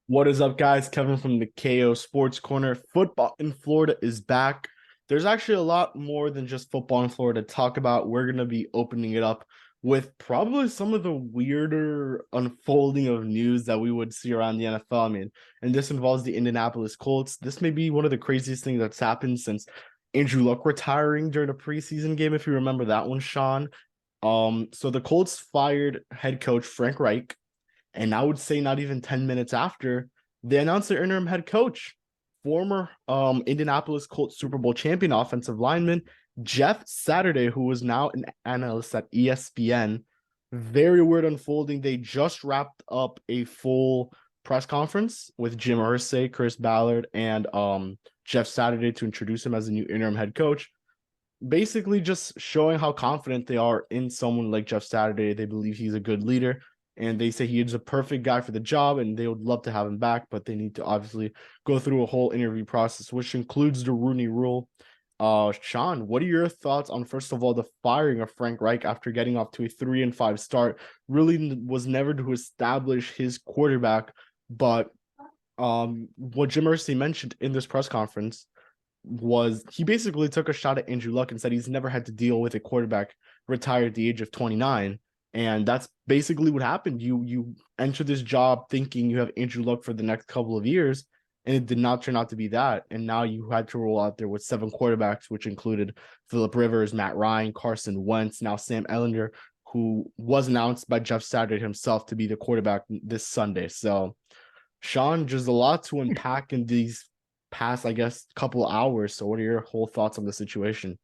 What is up, guys? Kevin from the KO Sports Corner. Football in Florida is back. There's actually a lot more than just football in Florida to talk about. We're going to be opening it up with probably some of the weirder unfolding of news that we would see around the NFL. And this involves the Indianapolis Colts. This may be one of the craziest things that's happened since Andrew Luck retiring during a preseason game, if you remember that one, Sean. So the Colts fired head coach Frank Reich, and I would say not even 10 minutes after, they announced their interim head coach, former Indianapolis Colts Super Bowl champion offensive lineman Jeff Saturday, who was now an analyst at ESPN. Very weird unfolding. They just wrapped up a full press conference with Jim Irsay, Chris Ballard, and Jeff Saturday to introduce him as the new interim head coach. Basically, just showing how confident they are in someone like Jeff Saturday. They believe he's a good leader, and they say he is a perfect guy for the job, and they would love to have him back, but they need to obviously go through a whole interview process, which includes the Rooney Rule. Sean, what are your thoughts on, first of all, the firing of Frank Reich after getting off to a 3-5 start? Really was never to establish his quarterback, but what Jim Irsay mentioned in this press conference was he basically took a shot at Andrew Luck and said he's never had to deal with a quarterback retired at the age of 29. And that's basically what happened. You enter this job thinking you have Andrew Luck for the next couple of years, and it did not turn out to be that. And now you had to roll out there with 7 quarterbacks, which included Phillip Rivers, Matt Ryan, Carson Wentz, now Sam Ehlinger, who was announced by Jeff Saturday himself to be the quarterback this Sunday. So, Sean, there's a lot to unpack in these past, I guess, couple hours. So, what are your whole thoughts on the situation?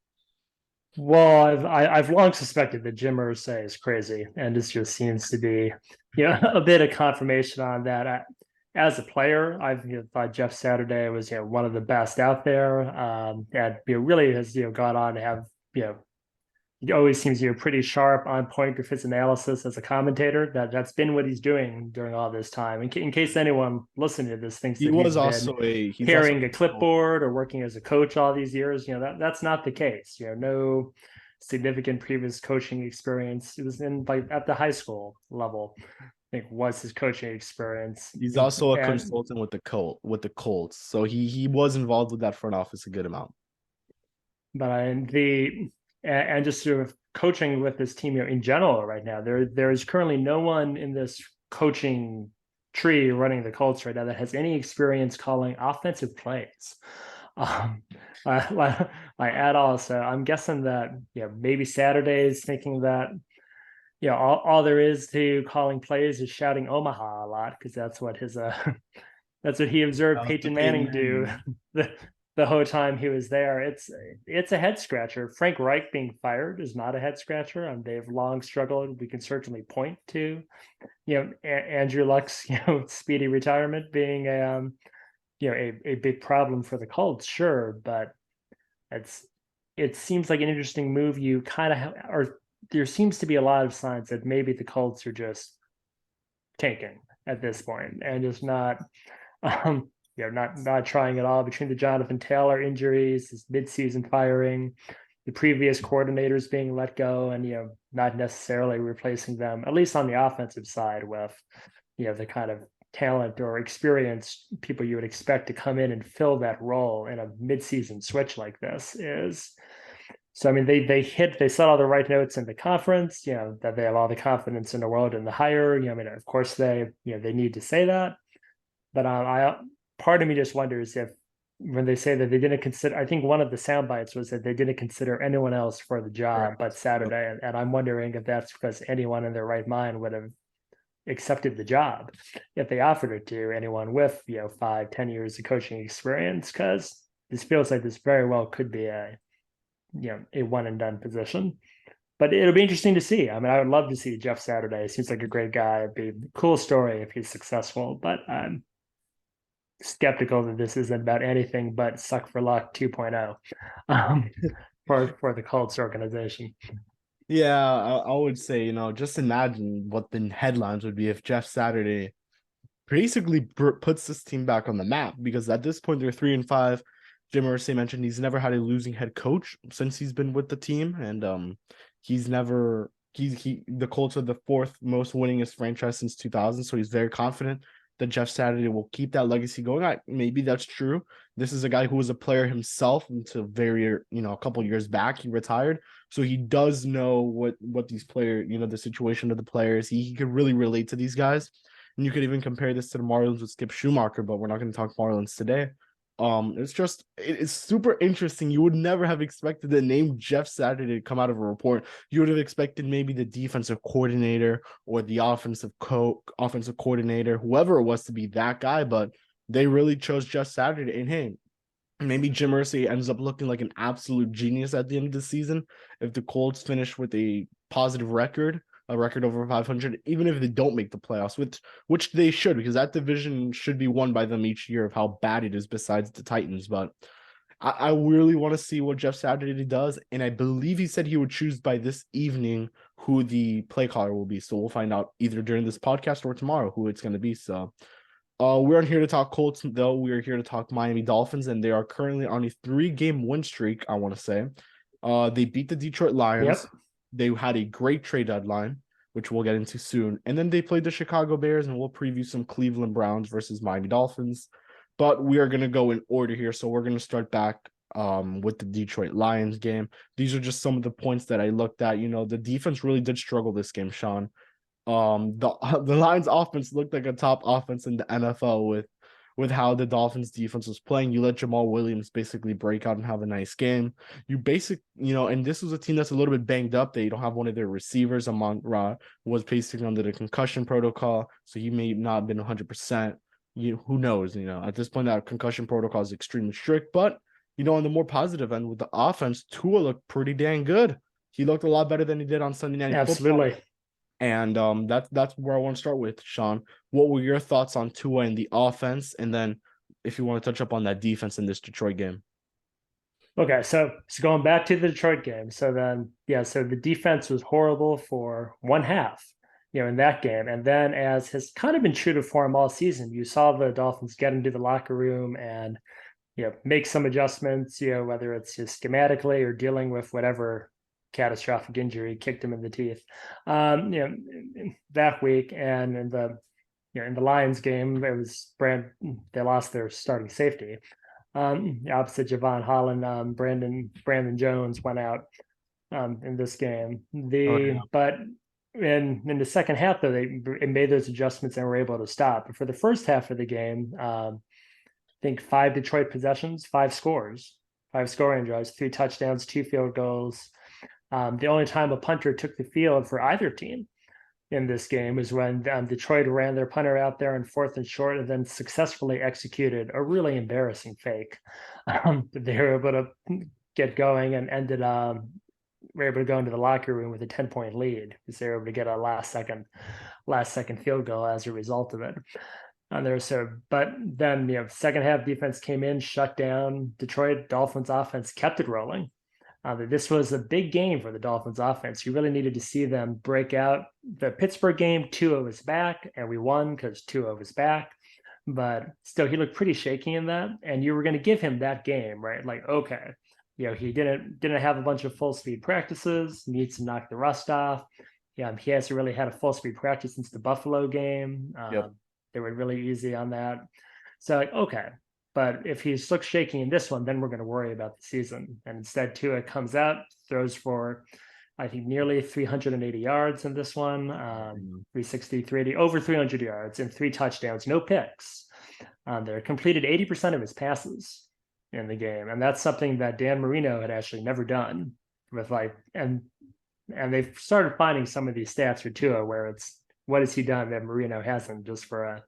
Well, I've long suspected that Jim Irsay is crazy, and this just seems to be, a bit of confirmation on that. As a player, I've thought Jeff Saturday was one of the best out there, and really has gone on to have he always seems pretty sharp, on point with his analysis as a commentator. That's been what he's doing during all this time. In case anyone listening to this thinks He that was he's been also a he's also carrying a clipboard or working as a coach all these years, that's not the case. No significant previous coaching experience. It was in like at the high school level, I think, was his coaching experience. he's also a And consultant with the Colts. So he was involved with that front office a good amount. but and just sort of coaching with this team in general right now, there's currently no one in this coaching tree running the Colts right now that has any experience calling offensive plays. Um, at all. So I'm guessing that maybe Saturday's thinking that all there is to calling plays is shouting Omaha a lot, because that's what his that's what he observed That was the Peyton Peyton Manning do Manning. the whole time he was there. It's a head scratcher. Frank Reich being fired is not a head scratcher, and they've long struggled. We can certainly point to Andrew Luck's speedy retirement being a big problem for the Colts, sure, but it seems like an interesting move. You kind of or there seems to be a lot of signs that maybe the Colts are just tanking at this point and just not not trying at all, between the Jonathan Taylor injuries, his midseason firing, the previous coordinators being let go, and not necessarily replacing them, at least on the offensive side, with the kind of talent or experienced people you would expect to come in and fill that role in a midseason switch like this is. So I mean, they set all the right notes in the conference, that they have all the confidence in the world in the hire. I mean, of course they need to say that, but I part of me just wonders if, when they say that they didn't consider, I think one of the sound bites was that they didn't consider anyone else for the job but Correct. Yep. Saturday, and I'm wondering if that's because anyone in their right mind would have accepted the job if they offered it to anyone with 5-10 years of coaching experience, because this feels like this very well could be a one and done position. But it'll be interesting to see. I mean, I would love to see Jeff Saturday. Seems like a great guy. It'd be a cool story if he's successful, but I'm skeptical that this isn't about anything but suck for luck 2.0 for the Colts organization. Yeah, I would say, just imagine what the headlines would be if Jeff Saturday basically puts this team back on the map, because at this point they're 3-5. Jim Irsay mentioned he's never had a losing head coach since he's been with the team, and he's never the Colts are the 4th most winningest franchise since 2000, so he's very confident that Jeff Saturday will keep that legacy going. Maybe that's true. This is a guy who was a player himself until a couple years back. He retired. So he does know what these players, the situation of the players. He could really relate to these guys. And you could even compare this to the Marlins with Skip Schumacher, but we're not going to talk Marlins today. It's super interesting. You would never have expected the name Jeff Saturday to come out of a report. You would have expected maybe the defensive coordinator or the offensive coordinator, whoever it was, to be that guy, but they really chose Jeff Saturday. And hey, maybe Jim Irsay ends up looking like an absolute genius at the end of the season if the Colts finish with a positive record, a record over 500, even if they don't make the playoffs, which they should, because that division should be won by them each year of how bad it is besides the Titans. But I really want to see what Jeff Saturday does, and I believe he said he would choose by this evening who the play caller will be. So we'll find out either during this podcast or tomorrow who it's going to be. So we aren't here to talk Colts, though. We are here to talk Miami Dolphins, and they are currently on a 3-game win streak, I want to say. They beat the Detroit Lions. Yep. They had a great trade deadline, which we'll get into soon. And then they played the Chicago Bears, and we'll preview some Cleveland Browns versus Miami Dolphins. But we are going to go in order here. So we're going to start back with the Detroit Lions game. These are just some of the points that I looked at. The defense really did struggle this game, Sean. The Lions offense looked like a top offense in the NFL with how the Dolphins defense was playing. You let Jamal Williams basically break out and have a nice game. And this was a team that's a little bit banged up. They don't have one of their receivers. Amon-Ra was basically under the concussion protocol, so he may not have been 100%. Who knows? At this point, that concussion protocol is extremely strict. But on the more positive end with the offense, Tua looked pretty dang good. He looked a lot better than he did on Sunday Night Absolutely. Football. And that's where I want to start with, Sean. What were your thoughts on Tua and the offense? And then if you want to touch up on that defense in this Detroit game. Okay, so going back to the Detroit game. So the defense was horrible for one half, in that game. And then, as has kind of been true to form all season, you saw the Dolphins get into the locker room and make some adjustments, whether it's just schematically or dealing with whatever catastrophic injury kicked him in the teeth that week. And in the Lions game, they lost their starting safety opposite Javon Holland. Brandon Jones went out in this game. But in the second half, though, they made those adjustments and were able to stop. But for the first half of the game, I think 5 Detroit possessions, 5 scores, 5 scoring drives, 3 touchdowns, 2 field goals. The only time a punter took the field for either team in this game was when Detroit ran their punter out there on 4th and short and then successfully executed a really embarrassing fake. They were able to get going and were able to go into the locker room with a 10-point lead because they were able to get a last second field goal as a result of it. But then second half defense came in, shut down Detroit. Dolphins offense kept it rolling. This was a big game for the Dolphins offense. You really needed to see them break out. The Pittsburgh game, Tua was back, and we won because Tua was back. But still, he looked pretty shaky in that. And you were going to give him that game, right? Like, okay, he didn't have a bunch of full speed practices. Needs to knock the rust off. He hasn't really had a full speed practice since the Buffalo game. They were really easy on that. So, okay. But if he looks shaky in this one, then we're going to worry about the season. And instead, Tua comes out, throws for, I think, nearly 380 yards in this one, 360, 380, over 300 yards and 3 touchdowns, no picks. They completed 80% of his passes in the game. And that's something that Dan Marino had actually never done and they've started finding some of these stats for Tua where it's, what has he done that Marino hasn't, just for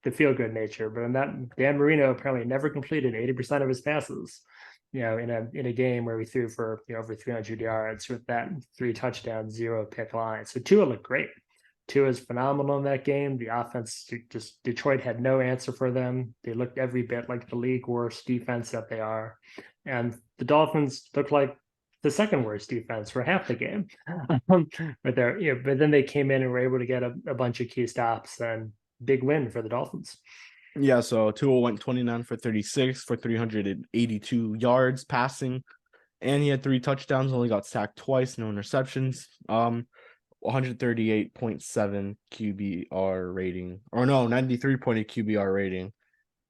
the feel-good nature. But in that, Dan Marino apparently never completed 80% of his passes, in a game where we threw for over 300 yards with that 3 touchdowns, 0 pick line. So Tua looked great. Tua is phenomenal in that game. The offense, just Detroit had no answer for them. They looked every bit like the league worst defense that they are. And the Dolphins looked like the second worst defense for half the game. But then they came in and were able to get a bunch of key stops, and big win for the Dolphins. Yeah, so Tua went 29 for 36 for 382 yards passing, and he had 3 touchdowns, only got sacked twice, no interceptions. 138.7 QBR rating. Or no, 93.8 QBR rating.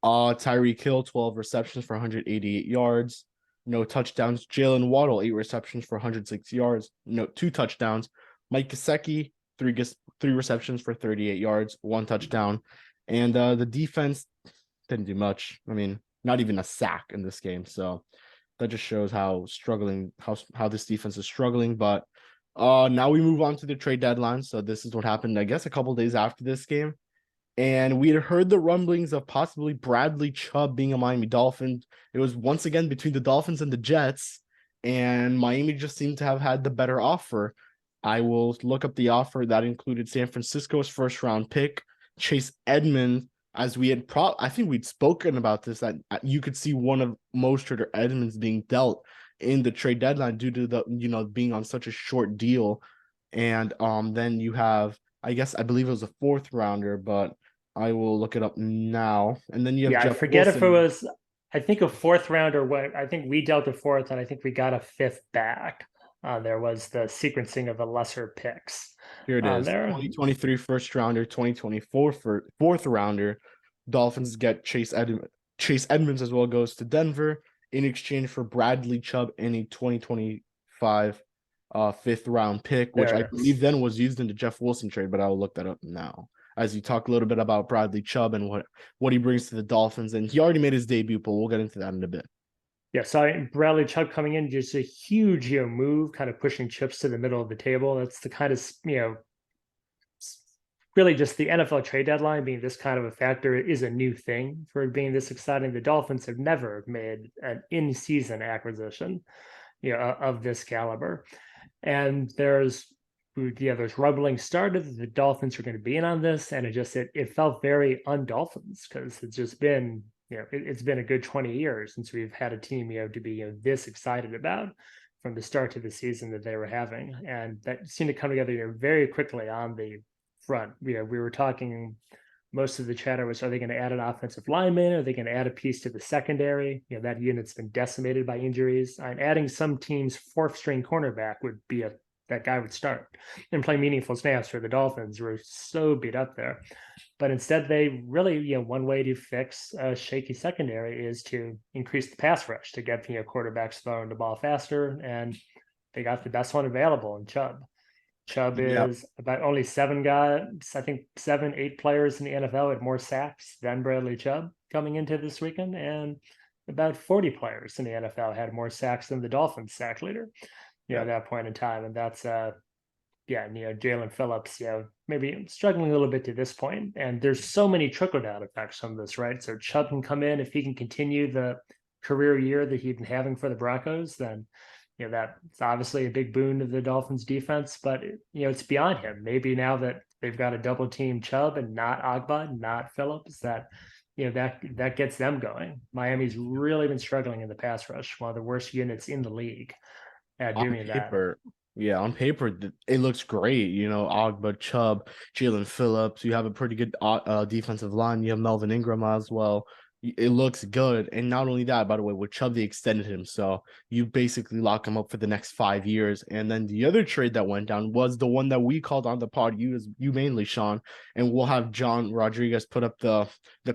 Tyreek Hill, 12 receptions for 188 yards. No touchdowns. Jalen Waddle, 8 receptions for 106 yards. No, 2 touchdowns. Mike Gesicki, three receptions for 38 yards, 1 touchdown. And the defense didn't do much. I mean, not even a sack in this game. So that just shows how struggling how this defense is struggling. But now we move on to the trade deadline. So this is what happened, I guess, a couple days after this game. And we had heard the rumblings of possibly Bradley Chubb being a Miami Dolphin. It was once again between the Dolphins and the Jets, and Miami just seemed to have had the better offer. I will look up the offer that included San Francisco's first round pick, Chase Edmonds, as we had I think we'd spoken about this, that you could see one of Mostert or Edmonds being dealt in the trade deadline due to the being on such a short deal. And then you have, I believe it was a fourth rounder, but I will look it up now. And then you have Yeah, I Jeff forget if it Wilson. was, I think a fourth round or what. I think we dealt a fourth, and I think we got a fifth back. There was the sequencing of the lesser picks. Here it is. There. 2023 first rounder, 2024 for fourth rounder. Dolphins get Chase Edmonds as well, goes to Denver in exchange for Bradley Chubb and a 2025 fifth round pick, which I believe then was used in the Jeff Wilson trade, but I'll look that up now. As you talk a little bit about Bradley Chubb and what he brings to the Dolphins. And he already made his debut, but we'll get into that in a bit. Yeah, so Bradley Chubb coming in, just a huge move, kind of pushing chips to the middle of the table. That's the kind of really just the NFL trade deadline being this kind of a factor is a new thing for it being this exciting. The Dolphins have never made an in-season acquisition, of this caliber, and there's rumbling started that the Dolphins are going to be in on this, and it felt very un-Dolphins because it's just been it's been a good 20 years since we've had a team to be this excited about from the start to the season that they were having, and that seemed to come together very quickly on the front. We were talking. Most of the chatter was, are they going to add an offensive lineman? Are they going to add a piece to the secondary? That unit's been decimated by injuries. And adding some team's fourth string cornerback would be that guy would start and play meaningful snaps for the Dolphins. We're so beat up there. But instead, they really, one way to fix a shaky secondary is to increase the pass rush to get quarterbacks throwing the ball faster. And they got the best one available in Chubb. Chubb is about only 7 guys, I think 7, 8 players in the NFL had more sacks than Bradley Chubb coming into this weekend, and about 40 players in the NFL had more sacks than the Dolphins sack leader, at that point in time. And that's Jalen Phillips, maybe struggling a little bit to this point. And there's so many trickle-down effects from this, right? So Chubb can come in, if he can continue the career year that he'd been having for the Broncos, then that's obviously a big boon to the Dolphins defense, but it's beyond him. Maybe now that they've got a double team Chubb and not Agba, not Phillips, that that gets them going. Miami's really been struggling in the pass rush, one of the worst units in the league at doing that. Yeah, on paper, it looks great. Agba, Chubb, Jalen Phillips. You have a pretty good defensive line. You have Melvin Ingram as well. It looks good. And not only that, by the way, with Chubb, they extended him. So you basically lock him up for the next 5 years. And then the other trade that went down was the one that we called on the pod, you mainly, Sean. And we'll have John Rodriguez put up the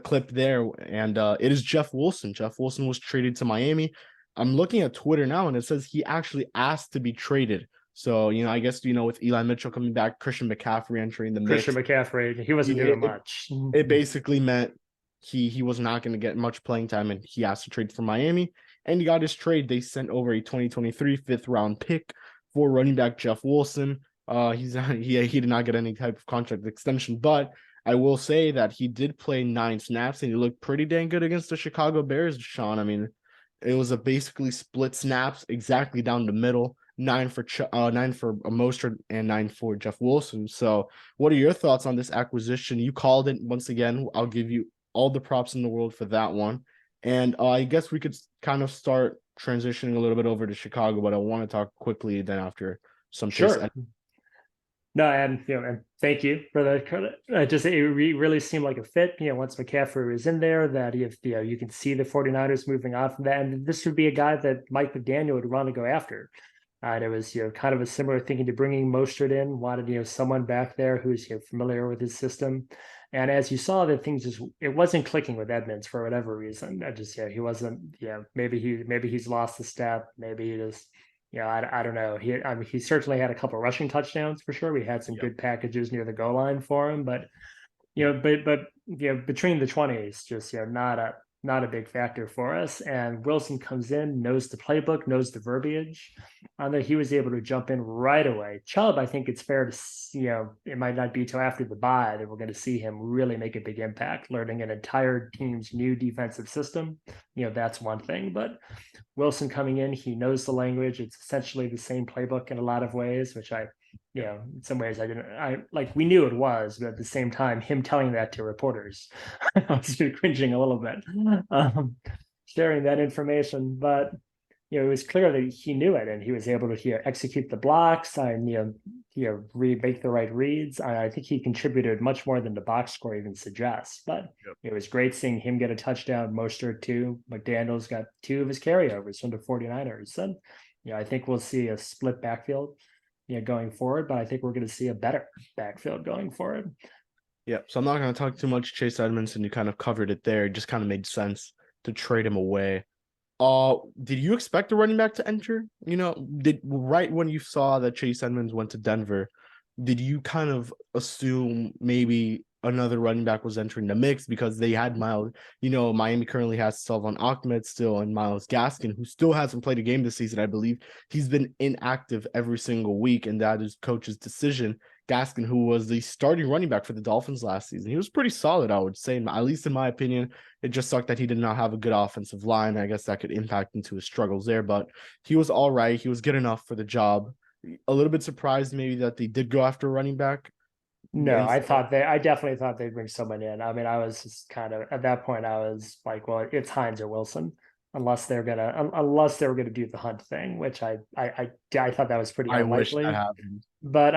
clip there. And it is Jeff Wilson. Jeff Wilson was traded to Miami. I'm looking at Twitter now, and it says he actually asked to be traded. So, I guess, with Eli Mitchell coming back, Christian McCaffrey entering the mix. Christian McCaffrey, he wasn't doing much. It basically meant he was not going to get much playing time, and he asked to trade for Miami, and he got his trade. They sent over a 2023 fifth round pick for running back Jeff Wilson. He did not get any type of contract extension, but I will say that he did play 9 snaps, and he looked pretty dang good against the Chicago Bears, Sean. I mean, it was a basically split snaps exactly down the middle. 9 for Mostert and 9 for Jeff Wilson. So what are your thoughts on this acquisition? You called it once again. I'll give you all the props in the world for that one. And I guess we could kind of start transitioning a little bit over to Chicago, but I want to talk quickly then after some. Sure. No, and and thank you for that credit. It really seemed like a fit. Once McCaffrey was in there, that if you can see the 49ers moving on from that, and this would be a guy that Mike McDaniel would want to go after. And it was, kind of a similar thinking to bringing Mostert in, wanted, someone back there who's, familiar with his system. And as you saw, that things just, it wasn't clicking with Edmonds for whatever reason. I just, he wasn't, maybe he's lost the step. Maybe he just, I don't know. He certainly had a couple of rushing touchdowns for sure. We had some good packages near the goal line for him, but between the 20s, just not a big factor for us. And Wilson comes in, knows the playbook, knows the verbiage, and that he was able to jump in right away. Chubb, I think it's fair to it might not be till after the bye that we're going to see him really make a big impact, learning an entire team's new defensive system. That's one thing, but Wilson coming in, he knows the language. It's essentially the same playbook in a lot of ways, which in some ways I like, we knew it was, but at the same time, him telling that to reporters, I was cringing a little bit, sharing that information. But, it was clear that he knew it and he was able to execute the blocks and, make the right reads. I think he contributed much more than the box score even suggests, but it was great seeing him get a touchdown. Mostert too. McDaniels got 2 of his carryovers from the 49ers. And, I think we'll see a split backfield, going forward, but I think we're going to see a better backfield going forward. Yeah. So I'm not going to talk too much Chase Edmonds, and you kind of covered it there. It just kind of made sense to trade him away. Did you expect the running back to enter? Did right when you saw that Chase Edmonds went to Denver, did you kind of assume maybe another running back was entering the mix because they had Miles? Miami currently has Salvon Ahmed still and Myles Gaskin, who still hasn't played a game this season. I believe he's been inactive every single week, and that is coach's decision. Gaskin, who was the starting running back for the Dolphins last season, he was pretty solid, I would say, at least in my opinion. It just sucked that he did not have a good offensive line. I guess that could impact into his struggles there, but he was all right. He was good enough for the job. A little bit surprised maybe that they did go after a running back. No, I definitely thought they'd bring someone in. I mean, I was just kind of, at that point, I was like, well, it's Hines or Wilson, unless they were gonna do the Hunt thing, which I thought that was pretty unlikely. Wish that happened. But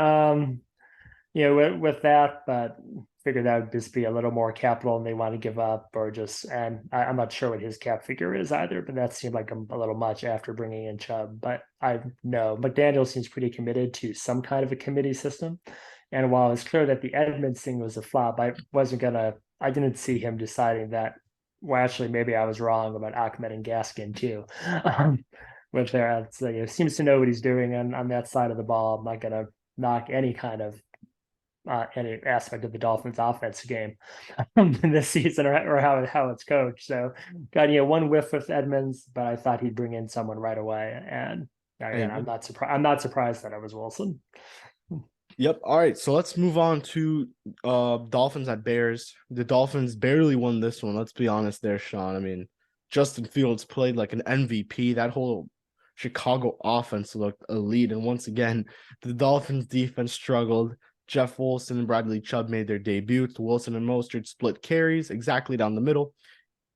with that, but figured that would just be a little more capital and they want to give up, or just, and I'm not sure what his cap figure is either, but that seemed like a little much after bringing in Chubb. But I know McDaniel seems pretty committed to some kind of a committee system. And while it's clear that the Edmonds thing was a flop, I didn't see him deciding that, well, actually, maybe I was wrong about Ahmed and Gaskin too. Which seems to know what he's doing on that side of the ball. I'm not going to knock any kind of any aspect of the Dolphins offense game this season, or how it's coached. So got one whiff with Edmonds, but I thought he'd bring in someone right away. And again, I'm not surprised that it was Wilson. Yep. All right. So let's move on to Dolphins at Bears. The Dolphins barely won this one. Let's be honest there, Sean. I mean, Justin Fields played like an MVP. That whole Chicago offense looked elite. And once again, the Dolphins defense struggled. Jeff Wilson and Bradley Chubb made their debuts. Wilson and Mostert split carries exactly down the middle.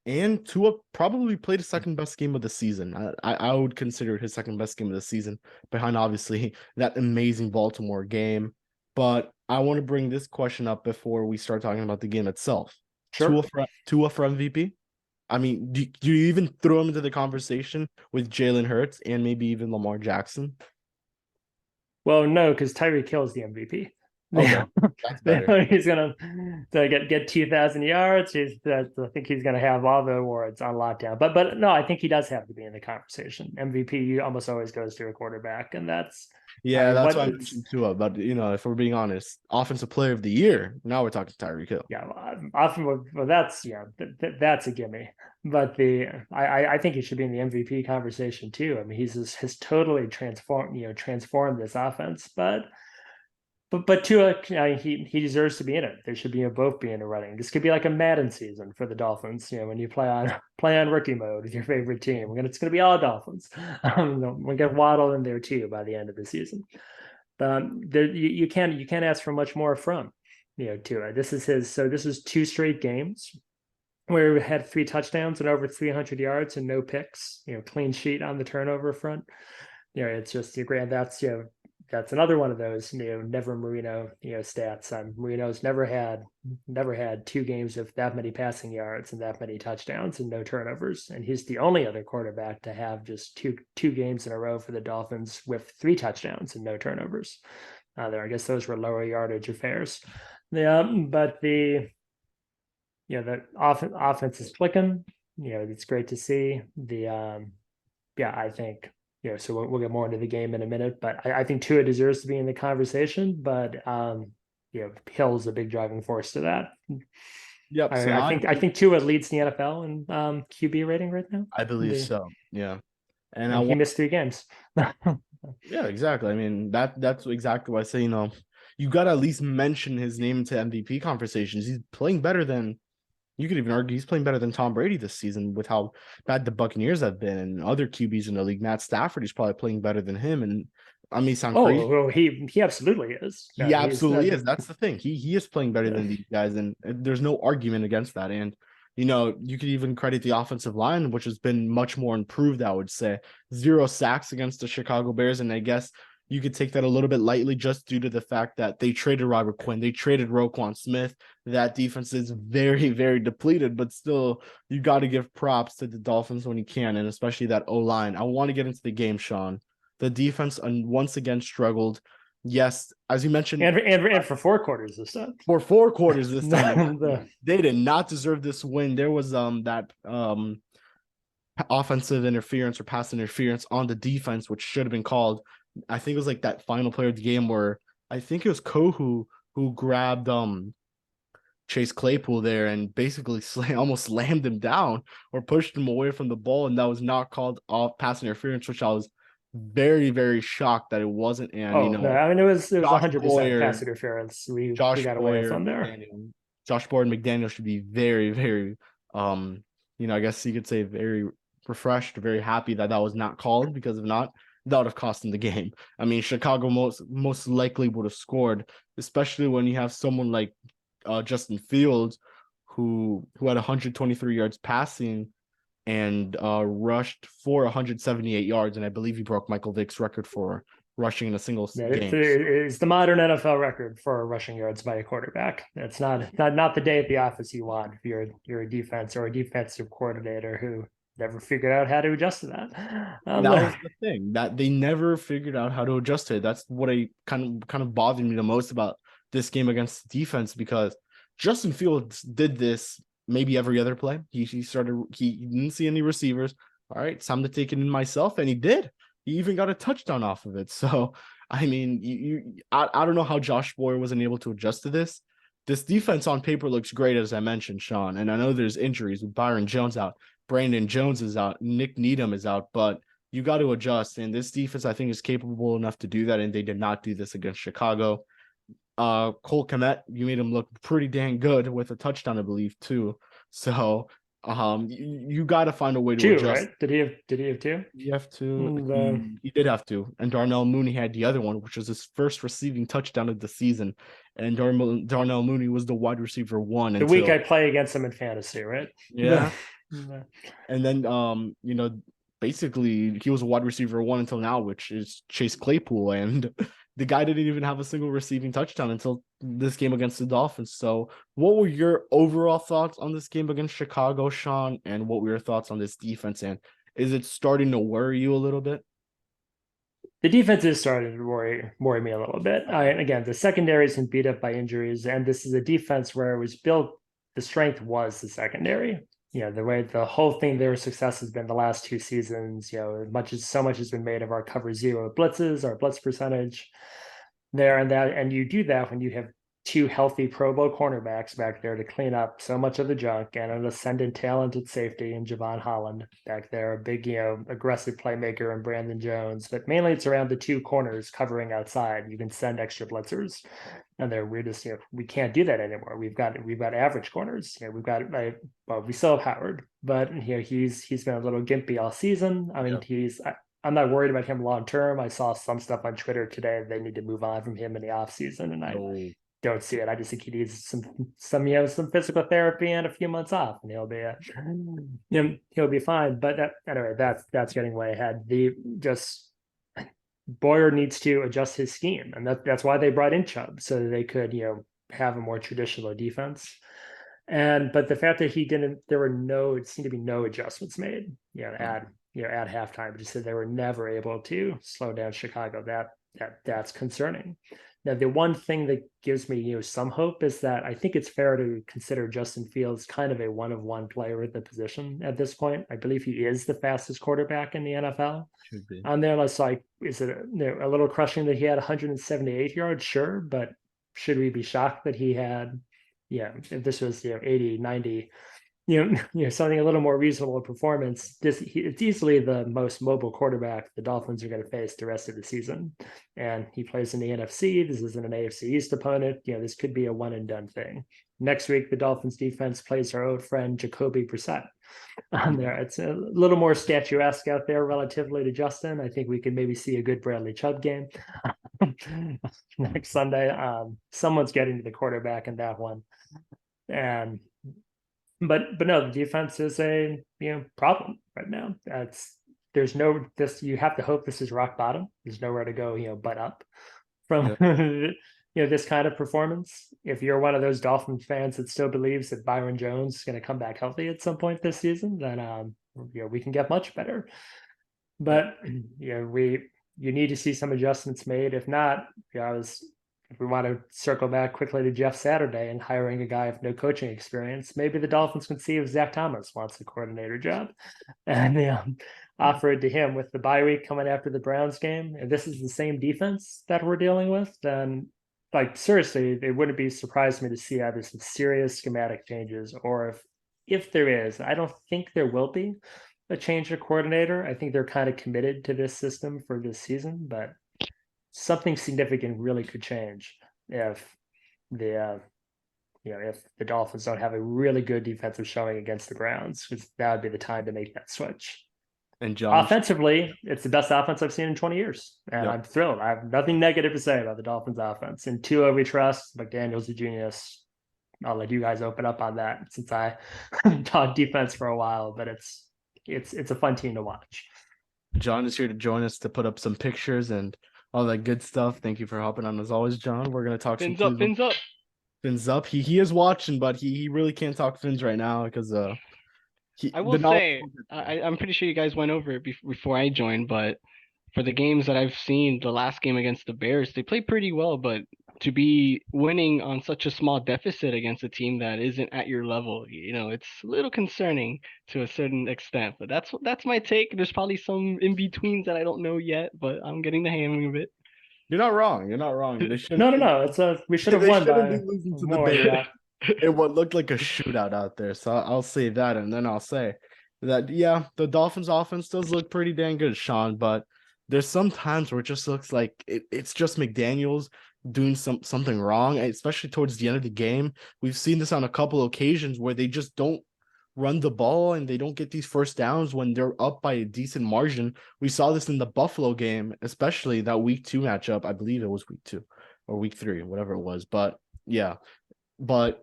And Tua probably played his second best game of the season. I would consider it his second best game of the season, behind obviously that amazing Baltimore game. But I want to bring this question up before we start talking about the game itself. Sure. Tua for MVP? I mean, do you even throw him into the conversation with Jalen Hurts and maybe even Lamar Jackson? Well, no, because Tyreek Hill is the MVP. Okay, that's better. He's gonna get 2,000 yards. I think he's gonna have all the awards on lockdown. But no, I think he does have to be in the conversation. MVP almost always goes to a quarterback, and that's that's why I mentioned Tua. But if we're being honest, offensive player of the year. Now we're talking Tyreek Hill. Yeah, that's a gimme. But I think he should be in the MVP conversation too. I mean, has totally transformed this offense, but Tua, he deserves to be in it. They should both be in the running. This could be like a Madden season for the Dolphins. When you play on rookie mode with your favorite team, it's going to be all Dolphins. We'll get Waddle in there too by the end of the season. You can't ask for much more from Tua. This is 2 straight games where we had 3 touchdowns and over 300 yards and no picks. Clean sheet on the turnover front. It's just that's that's another one of those, never Marino, stats. Marino's never had 2 games of that many passing yards and that many touchdowns and no turnovers. And he's the only other quarterback to have just two games in a row for the Dolphins with 3 touchdowns and no turnovers. I guess those were lower yardage affairs. Yeah, but the offense is clicking. It's great to see. I think, so we'll get more into the game in a minute, but I think Tua deserves to be in the conversation, but Hill's a big driving force to that. Yep. So I think Tua leads the NFL in QB rating right now. I believe so. Yeah. And he missed 3 games. Yeah, exactly. I mean, that's exactly why I say, you got to at least mention his name into MVP conversations. He's playing better than, you could even argue he's playing better than Tom Brady this season with how bad the Buccaneers have been, and other QBs in the league. Matt Stafford is probably playing better than him. And I mean, sound crazy. Well, he absolutely is. He absolutely is. That's the thing. He is playing better than these guys, and there's no argument against that. And you could even credit the offensive line, which has been much more improved, I would say. 0 sacks against the Chicago Bears, and I guess you could take that a little bit lightly just due to the fact that they traded Robert Quinn, they traded Roquan Smith. That defense is very, very depleted, but still, you got to give props to the Dolphins when you can, and especially that O-line. I want to get into the game, Sean. The defense once again struggled. Yes, as you mentioned, and for 4 quarters this time. For 4 quarters this time, they did not deserve this win. There was that offensive interference or pass interference on the defense, which should have been called. I think it was like that final play of the game where I think it was Kohu who grabbed Chase Claypool there and basically almost slammed him down or pushed him away from the ball, and that was not called off pass interference, which I was very, very shocked that it wasn't. And no, I mean it was 100% pass interference. We got away from there. Josh Boyer and McDaniel should be very, very I guess you could say very refreshed, very happy that was not called, because if not, that would have cost them the game. I mean, Chicago most likely would have scored, especially when you have someone like Justin Fields who had 123 yards passing and rushed for 178 yards, and I believe he broke Michael Vick's record for rushing in a single game. It's the modern NFL record for rushing yards by a quarterback. It's not the day at the office you want if you're a defense or a defensive coordinator who never figured out how to adjust to that. That was the thing, that they never figured out how to adjust to it. That's what kind of bothered me the most about this game against the defense, because Justin Fields did this maybe every other play. He didn't see any receivers. All right, it's time to take it in myself, and he did. He even got a touchdown off of it. So, I mean, I don't know how Josh Boyer wasn't able to adjust to this. This defense on paper looks great, as I mentioned, Sean, and I know there's injuries with Byron Jones out. Brandon Jones is out. Nick Needham is out, but you got to adjust. And this defense, I think, is capable enough to do that, and they did not do this against Chicago. Cole Kmet, you made him look pretty dang good with a touchdown, I believe, too. So you got to find a way to adjust. Right? Did he have 2? You have to. He did have 2, and Darnell Mooney had the other one, which was his first receiving touchdown of the season. And Darnell Mooney was the wide receiver 1. The week I play against him in fantasy, right? Yeah. And then basically he was a wide receiver 1 until now, which is Chase Claypool, and the guy didn't even have a single receiving touchdown until this game against the Dolphins. So what were your overall thoughts on this game against Chicago, Sean? And what were your thoughts on this defense? And is it starting to worry you a little bit? The defense is starting to worry me a little bit. Again, the secondary has been beat up by injuries, and this is a defense where it was built, the strength was the secondary. The way the whole thing, their success has been the last 2 seasons, so much has been made of our cover 0 blitzes, our blitz percentage there and that. And you do that when you have 2 healthy Pro Bowl cornerbacks back there to clean up so much of the junk, and an ascendant talented safety in Javon Holland back there, a big, aggressive playmaker in Brandon Jones. But mainly it's around the 2 corners covering outside. You can send extra blitzers. And we're just, we can't do that anymore. We've got average corners. We still have Howard, but he's been a little gimpy all season. I mean, I'm not worried about him long term. I saw some stuff on Twitter today. They need to move on from him in the off season, and I don't see it. I just think he needs some physical therapy and a few months off, and he'll be fine. But anyway, that's getting way ahead. Boyer needs to adjust his scheme, and that's why they brought in Chubb so that they could have a more traditional defense. But the fact that he didn't, it seemed to be no adjustments made, at halftime. Just said they were never able to slow down Chicago. That's concerning. Now, the one thing that gives me some hope is that I think it's fair to consider Justin Fields kind of a one-of-one player at the position at this point. I believe he is the fastest quarterback in the NFL. Should be. On there, let's like, is it a little crushing that he had 178 yards? Sure, but should we be shocked that he had, if this was 80, 90, something a little more reasonable performance? It's easily the most mobile quarterback the Dolphins are going to face the rest of the season, and he plays in the NFC. This isn't an AFC East opponent. This could be a one and done thing. Next week, the Dolphins defense plays our old friend Jacoby Brissett on there. It's a little more statuesque out there relatively to Justin. I think we could maybe see a good Bradley Chubb game next Sunday. Someone's getting to the quarterback in that one, and but no, the defense is a problem right now. You have to hope this is rock bottom. There's nowhere to go but up from this kind of performance. If you're one of those Dolphins fans that still believes that Byron Jones is going to come back healthy at some point this season, then we can get much better. But you need to see some adjustments made. If not, if we want to circle back quickly to Jeff Saturday and hiring a guy with no coaching experience, maybe the Dolphins can see if Zach Thomas wants the coordinator job and offer it to him with the bye week coming after the Browns game. And this is the same defense that we're dealing with, then seriously, it wouldn't be surprised me to see either some serious schematic changes, or if there is, I don't think there will be a change of coordinator. I think they're kind of committed to this system for this season, but something significant really could change if if the Dolphins don't have a really good defensive showing against the Browns, because that would be the time to make that switch. And John, offensively, it's the best offense I've seen in 20 years, and I'm thrilled. I have nothing negative to say about the Dolphins offense. And Tua, we trust. McDaniel's a genius. I'll let you guys open up on that, since I taught defense for a while, but it's a fun team to watch. John is here to join us to put up some pictures and all that good stuff. Thank you for helping on as always, John. We're gonna talk fins some up. Fins up. He is watching, but he really can't talk fins right now because I will say I'm pretty sure you guys went over it before I joined, but for the games that I've seen, the last game against the Bears, they played pretty well, but to be winning on such a small deficit against a team that isn't at your level, it's a little concerning to a certain extent. But that's my take. There's probably some in betweens that I don't know yet, but I'm getting the hang of it. You're not wrong. They no. We should have won by losing to the Bears. It what looked like a shootout out there. So I'll say that, and then I'll say that the Dolphins offense does look pretty dang good, Sean, but there's some times where it just looks like it's just McDaniel's doing something wrong, especially towards the end of the game. We've seen this on a couple occasions where they just don't run the ball and they don't get these first downs when they're up by a decent margin. We saw this in the Buffalo game, especially that week 2 matchup. I believe it was week 2 or week 3, whatever it was. But that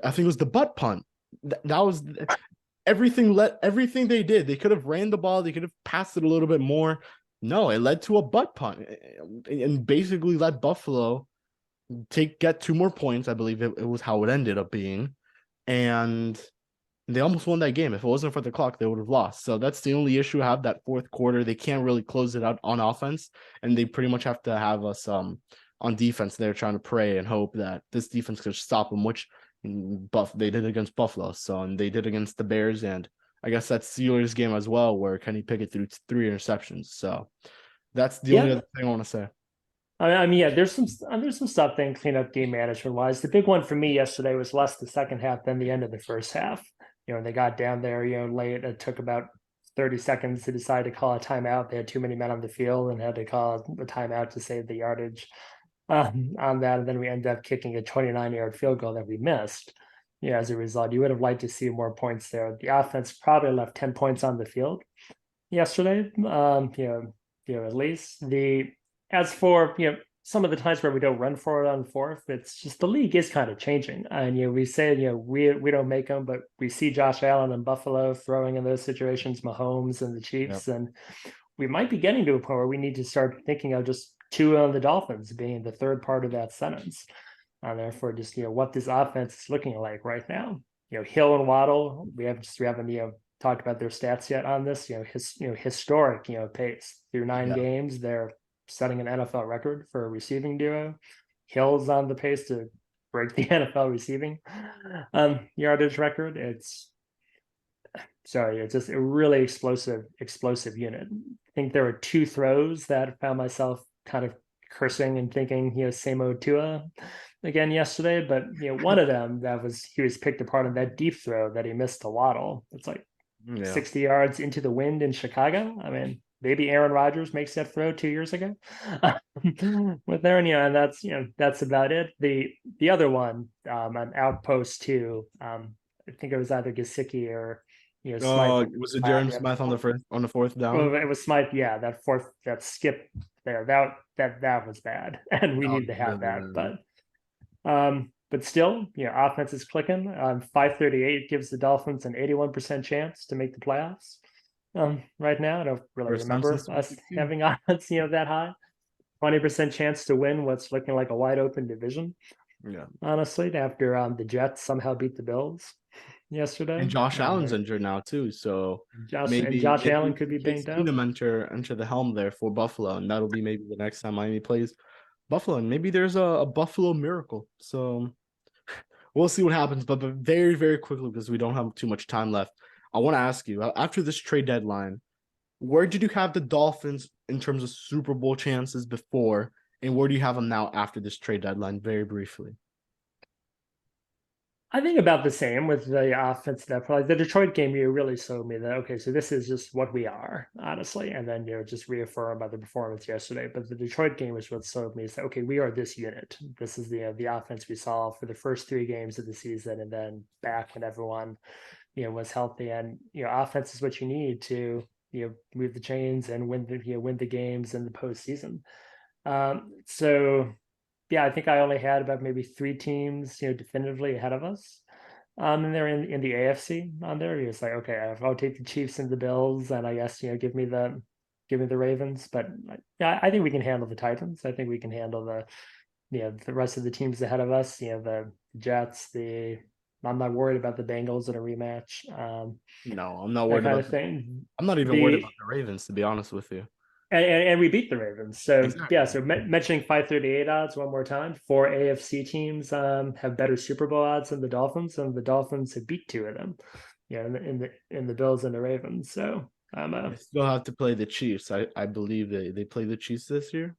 I think it was the butt punt. That was everything they did. They could have ran the ball. They could have passed it a little bit more. No, it led to a butt punt and basically let Buffalo get 2 more points. I believe it was how it ended up being. And they almost won that game. If it wasn't for the clock, they would have lost. So that's the only issue I have, that fourth quarter. They can't really close it out on offense, and they pretty much have to have us on defense. They're trying to pray and hope that this defense could stop them, which they did against Buffalo. And they did against the Bears, and I guess that's Steelers game as well, where Kenny Pickett threw 3 interceptions. So that's the only other thing I want to say. I mean, there's some stuff then clean up game management wise. The big one for me yesterday was less the second half than the end of the first half. They got down there, late. It took about 30 seconds to decide to call a timeout. They had too many men on the field and had to call a timeout to save the yardage on that. And then we ended up kicking a 29-yard field goal that we missed. As a result, you would have liked to see more points there. The offense probably left 10 points on the field yesterday. At least as for some of the times where we don't run for it on fourth, it's just the league is kind of changing. And we say we don't make them, but we see Josh Allen and Buffalo throwing in those situations, Mahomes and the Chiefs, and we might be getting to a point where we need to start thinking of just Tua and the Dolphins being the third part of that sentence. And therefore, just what this offense is looking like right now. Hill and Waddle, we haven't talked about their stats yet on this. Historic pace through 9 games. They're setting an NFL record for a receiving duo. Hill's on the pace to break the NFL receiving yardage record. It's just a really explosive unit. I think there were 2 throws that I found myself kind of cursing and thinking, same old Tua again yesterday. But one of them he was picked apart on that deep throw that he missed to Waddle. It's like 60 yards into the wind in Chicago. I mean, maybe Aaron Rodgers makes that throw 2 years ago with there, and that's about it. The other one, an outpost too. I think it was either Gesicki or Smythe. Was it Jeremy Smythe on the fourth down? Well, it was Smythe. Yeah, that skip there. That was bad, and we need to have that. But still, offense is clicking. 538 gives the Dolphins an 81% chance to make the playoffs. Right now, I don't really remember us having odds, that high. 20% chance to win what's looking like a wide open division. Yeah, honestly, after the Jets somehow beat the Bills yesterday, and Josh Allen's injured now too, so maybe Allen could be banged up. Enter the helm there for Buffalo, and that'll be maybe the next time Miami plays Buffalo, and maybe there's a Buffalo miracle. So we'll see what happens. But very, very quickly, because we don't have too much time left, I want to ask you, after this trade deadline, where did you have the Dolphins in terms of Super Bowl chances before, and where do you have them now after this trade deadline? Very briefly. I think about the same with the offense. Like the Detroit game, you really showed me that, okay, so this is just what we are, honestly. And then just reaffirmed by the performance yesterday. But the Detroit game is what showed me, so okay, we are this unit. This is the offense we saw for the first 3 games of the season, and then back when everyone was healthy. And offense is what you need to move the chains and win the games in the postseason. So yeah, I think I only had about maybe 3 teams, definitively ahead of us. And they're in the AFC on there. It's like, okay, I'll take the Chiefs and the Bills, and I guess give me the Ravens. But yeah, I think we can handle the Titans. I think we can handle the rest of the teams ahead of us. The Jets. I'm not worried about the Bengals in a rematch. No, I'm not worried about thing. I'm not even worried about the Ravens, to be honest with you. And we beat the Ravens. So exactly. Yeah, so mentioning 538 odds one more time, 4 AFC teams have better Super Bowl odds than the Dolphins, and the Dolphins have beat 2 of them. In the Bills and the Ravens. So they still have to play the Chiefs. I believe they play the Chiefs this year.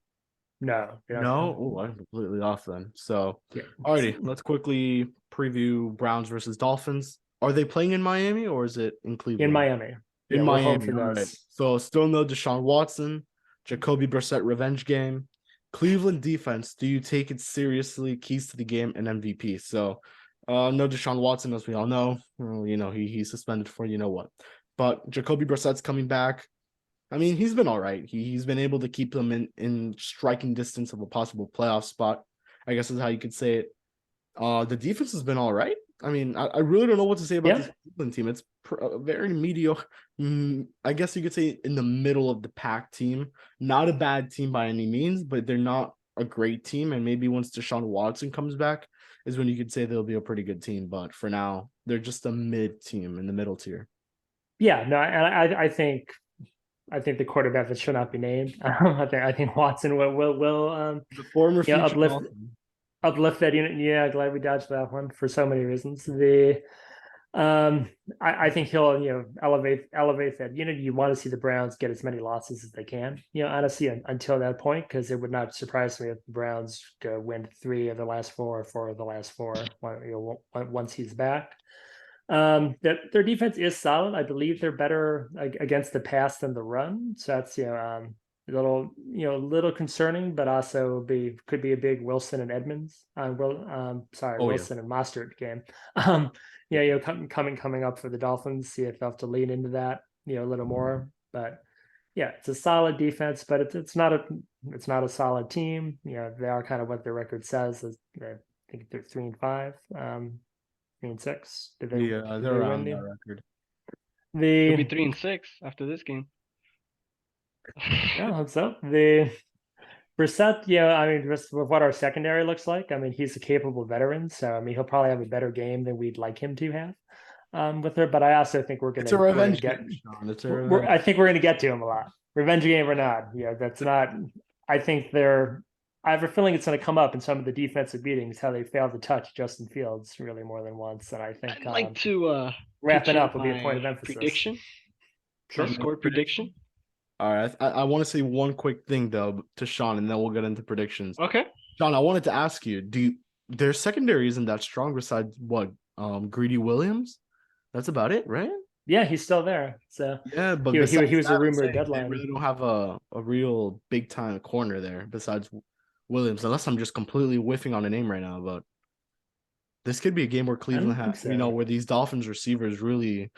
No. Oh, I'm completely off then. So alrighty, let's quickly preview Browns versus Dolphins. Are they playing in Miami or is it in Cleveland? In Miami. In Miami, right. So still no Deshaun Watson, Jacoby Brissett revenge game. Cleveland defense, do you take it seriously? Keys to the game and MVP. So no Deshaun Watson, as we all know. He's suspended for what. But Jacoby Brissett's coming back. I mean, he's been all right. He's been able to keep them in striking distance of a possible playoff spot, I guess is how you could say it. The defense has been all right. I mean, I really don't know what to say about this Cleveland team. It's a very mediocre, I guess you could say in the middle of the pack team. Not a bad team by any means, but they're not a great team. And maybe once Deshaun Watson comes back is when you could say they'll be a pretty good team. But for now, they're just a mid team in the middle tier. Yeah, no, and I think the quarterback that should not be named. I think Watson will the former uplift that unit. Yeah, glad we dodged that one for so many reasons. I think he'll elevate that. You want to see the Browns get as many losses as they can. Honestly, until that point, because it would not surprise me if the Browns win 3 of the last 4 or 4 of the last 4. Once he's back. Their defense is solid. I believe they're better against the pass than the run. So that's a little concerning, but also could be a big Wilson and Edmonds. Wilson and Mostert game. Coming up for the Dolphins. See if they'll have to lean into that a little more. But yeah, it's a solid defense, but it's not a solid team. They are kind of what their record says. I think they're 3-5. 3-6. They're around that record. They'll be 3-6 after this game. Yeah, I hope so. The Brissett, yeah, I mean, just with what our secondary looks like, I mean, he's a capable veteran, so I mean, he'll probably have a better game than we'd like him to have with her. But I also think It's a we're gonna revenge get, game, Sean. It's a revenge. I think we're gonna get to him a lot. Revenge game or not, yeah, that's not. I think they're. I have a feeling it's going to come up in some of the defensive beatings how they failed to touch Justin Fields really more than once, and I think I'd like to wrapping pitch in up will be a point of my emphasis. prediction. Sure. My score prediction. All right. I want to say one quick thing though to Sean, and then we'll get into predictions. Okay. Sean, I wanted to ask you, their secondary isn't that strong besides what? Greedy Williams? That's about it, right? Yeah, he's still there. So yeah, but he was that, a rumored deadline. They really don't have a real big time corner there besides Williams, unless I'm just completely whiffing on a name right now. But this could be a game where Cleveland has, so. where these Dolphins receivers really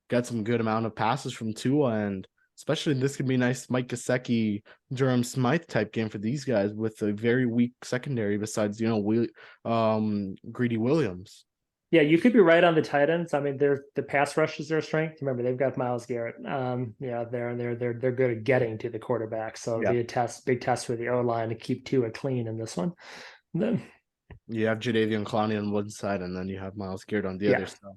get some good amount of passes from Tua, and especially this could be a nice Mike Gesicki, Durham Smythe type game for these guys with a very weak secondary besides Greedy Williams. Yeah, you could be right on the tight ends. I mean, the pass rush is their strength. Remember, they've got Myles Garrett. They're good at getting to the quarterback. So it'll be a big test for the O line to keep Tua clean in this one. Then you have Jadeveon Clowney on one side, and then you have Myles Garrett on the other side.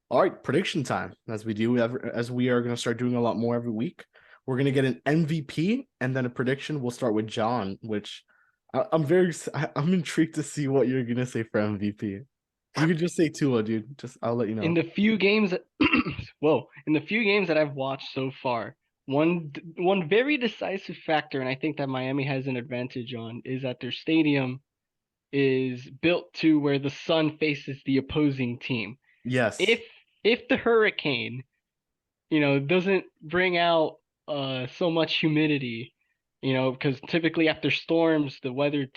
All right, prediction time. As we are going to start doing a lot more every week. We're going to get an MVP and then a prediction. We'll start with John, which I'm intrigued to see what you're going to say for MVP. You could just say Tua, dude. I'll let you know. In the few games that I've watched so far, one very decisive factor, and I think that Miami has an advantage on, is that their stadium is built to where the sun faces the opposing team. Yes. If the hurricane, doesn't bring out so much humidity, because typically after storms, the weather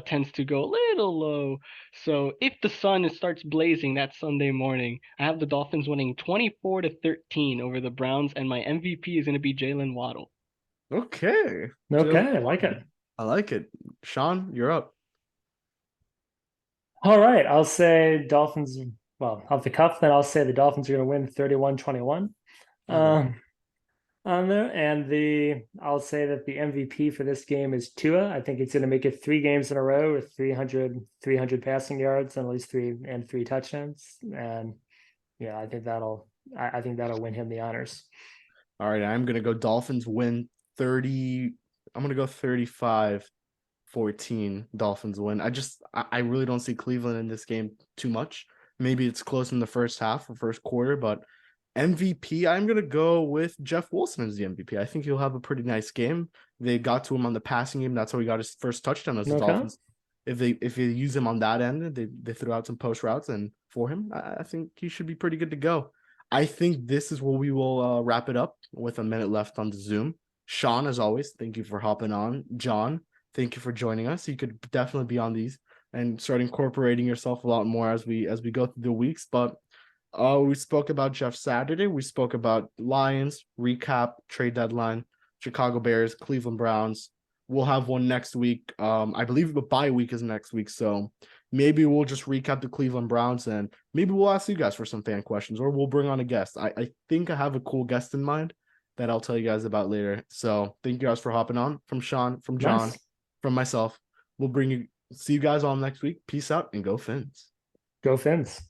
tends to go a little low. So if the sun starts blazing that Sunday morning, I have the Dolphins winning 24-13 over the Browns, and my MVP is going to be Jalen Waddle. Okay. I like it. I like it. Sean, you're up. All right. I'll say Dolphins. Well, off the cuff, then I'll say the Dolphins are going to win 31-21. On there, and I'll say that the MVP for this game is Tua. I think it's going to make it 3 games in a row with 300 passing yards and at least 3 touchdowns. And yeah, I think that'll win him the honors. All right, I'm going to go Dolphins win 30. I'm going to go 35-14 Dolphins win. I really don't see Cleveland in this game too much. Maybe it's close in the first half or first quarter, but MVP, I'm going to go with Jeff Wilson as the MVP. I think he'll have a pretty nice game. They got to him on the passing game. That's how he got his first touchdown as the Dolphins. If they use him on that end, they threw out some post routes, and for him, I think he should be pretty good to go. I think this is where we will wrap it up with a minute left on the Zoom. Sean, as always, thank you for hopping on. John, thank you for joining us. You could definitely be on these and start incorporating yourself a lot more as we go through the weeks. But we spoke about Jeff Saturday. We spoke about Lions, recap, trade deadline, Chicago Bears, Cleveland Browns. We'll have one next week. I believe the bye week is next week. So maybe we'll just recap the Cleveland Browns, and maybe we'll ask you guys for some fan questions, or we'll bring on a guest. I think I have a cool guest in mind that I'll tell you guys about later. So thank you guys for hopping on. From Sean, from John, from myself. See you guys all next week. Peace out and go Fins. Go Fins.